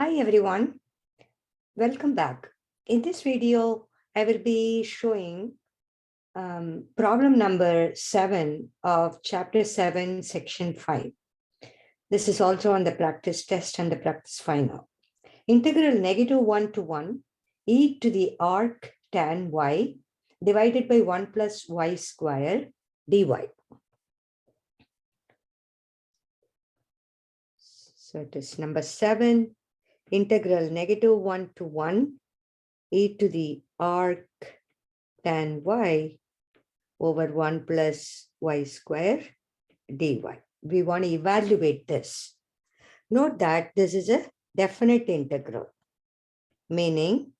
Hi everyone, welcome back. In this video, I will be showing problem number 7 of chapter 7, section 5. This is also on the practice test and the practice final. Integral -1 to 1 e to the arc tan y divided by 1 plus y square dy. So it is number 7. Integral -1 to 1 e to the arc tan y over 1 plus y square dy. We want to evaluate this. Note that this is a definite integral, meaning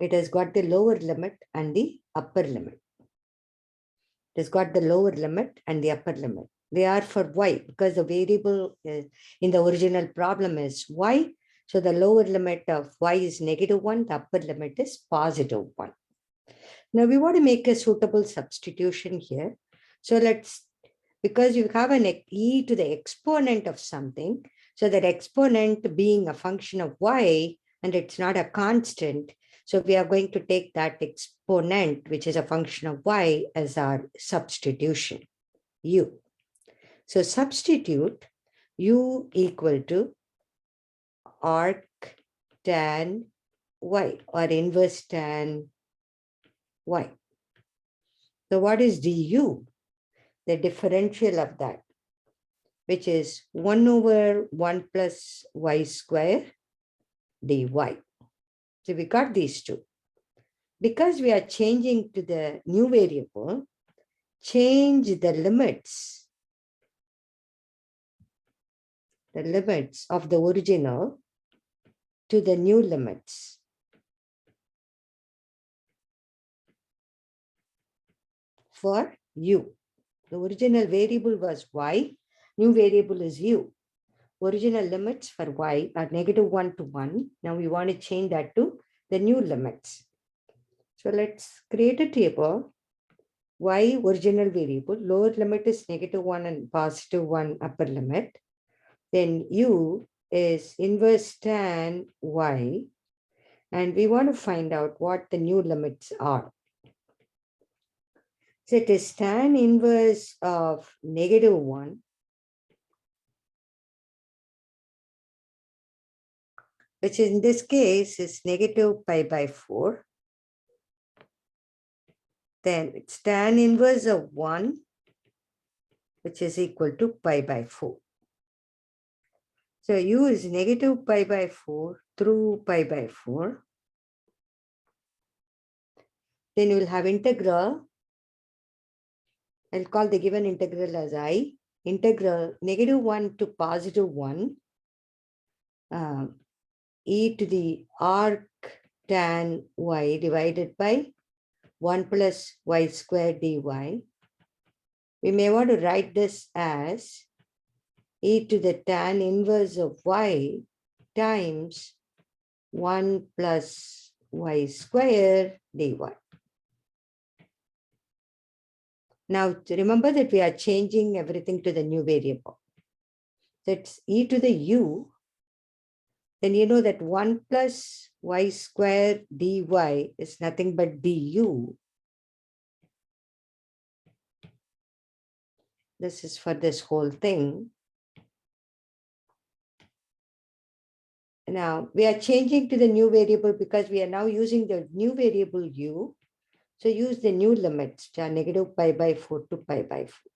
it has got the lower limit and the upper limit. It has got the lower limit and the upper limit. They are for y because the variable in the original problem is y. So the lower limit of y is -1, the upper limit is +1. Now we want to make a suitable substitution here. So because you have an e to the exponent of something, so that exponent being a function of y and it's not a constant, so we are going to take that exponent, which is a function of y, as our substitution, u. So substitute u equal to arc tan y or inverse tan y. So what is du? The differential of that, which is 1 over 1 plus y square dy. So we got these two. Because we are changing to the new variable, change the limits of the original to the new limits. For u. The original variable was y, new variable is u. Original limits for y are -1 to 1. Now we want to change that to the new limits. So let's create a table. Y original variable, lower limit is -1 and +1 upper limit. Then u is inverse tan y. And we want to find out what the new limits are. So it is tan inverse of -1 which in this case is -pi/4. Then it's tan inverse of 1, which is equal to pi/4. So u is -pi/4 through pi/4. Then you will have integral. I'll call the given integral as I. Integral -1 to +1 e to the arc tan y divided by 1 plus y square dy. We may want to write this as e to the tan inverse of y times 1 plus y square dy. Now remember that we are changing everything to the new variable. So it's e to the u. Then you know that 1 plus y square dy is nothing but du. This is for this whole thing. Now we are changing to the new variable because we are now using the new variable u. So use the new limits, -pi/4 to pi/4.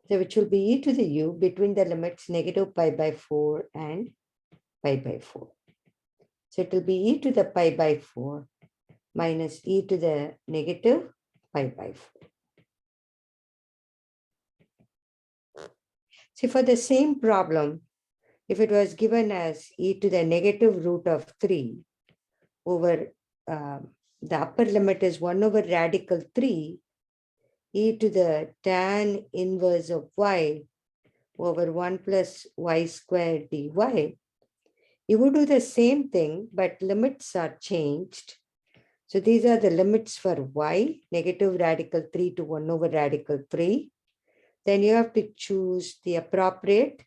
So which will be e to the u between the limits -pi/4 and pi/4. So it will be e to the pi/4 minus e to the -pi/4. See, for the same problem, if it was given as e to the -√3 over the upper limit is 1 over radical 3, e to the tan inverse of y over 1 plus y square dy, you would do the same thing, but limits are changed. So these are the limits for y, -radical 3 to 1 over radical 3. Then you have to choose the appropriate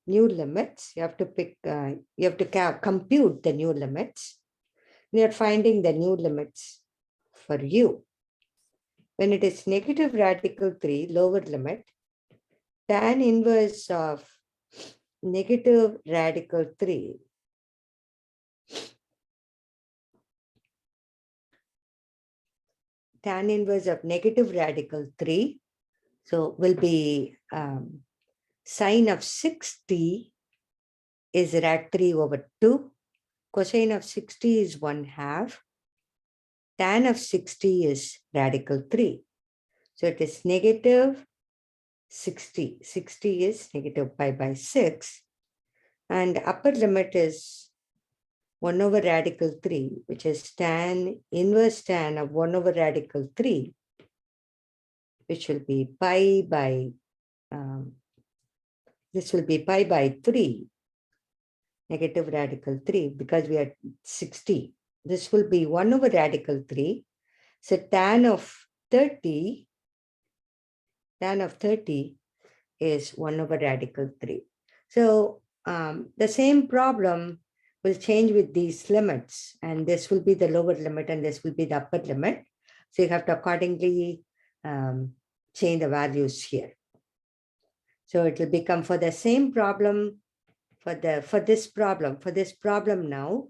new limits. You have to pick, you have to compute the new limits. You're finding the new limits for u. When it is negative radical 3, lower limit, tan inverse of negative radical 3 tan inverse of negative radical 3, so will be sine of 6t is rad 3 over 2. Cosine of 60 is 1/2. Tan of 60 is radical 3. So it is negative 60. 60 is negative pi by 6. And upper limit is 1 over radical 3, which is tan inverse tan of 1 over radical 3, which will be pi by, this will be pi by 3, negative radical 3, because we are 60. This will be 1 over radical 3. So tan of 30 is 1 over radical 3. So the same problem will change with these limits, and this will be the lower limit and this will be the upper limit. So you have to accordingly change the values here. So it will become for the same problem, for this problem now,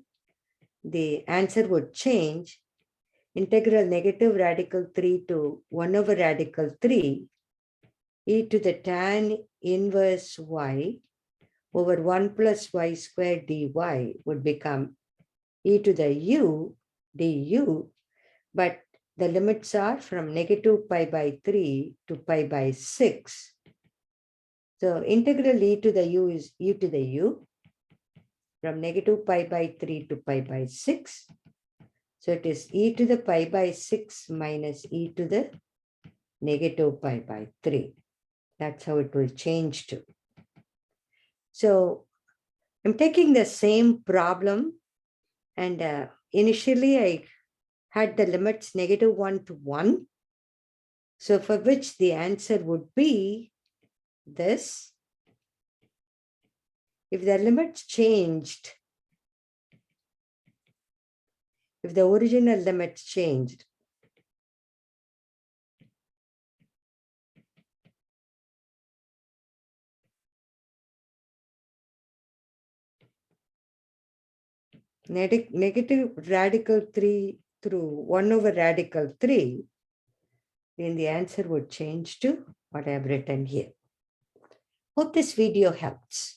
the answer would change integral negative radical 3 to 1 over radical 3 e to the tan inverse y over 1 plus y squared dy would become e to the u du, but the limits are from negative pi by 3 to pi by 6. So integral e to the u is e to the u from negative pi by 3 to pi by 6. So it is e to the pi by 6 minus e to the negative pi by 3. That's how it will change to. So I'm taking the same problem, and initially I had the limits negative 1 to 1. So for which the answer would be this. If the limits changed, if the original limits changed, negative radical 3 through 1 over radical 3, then the answer would change to what I have written here. Hope this video helps.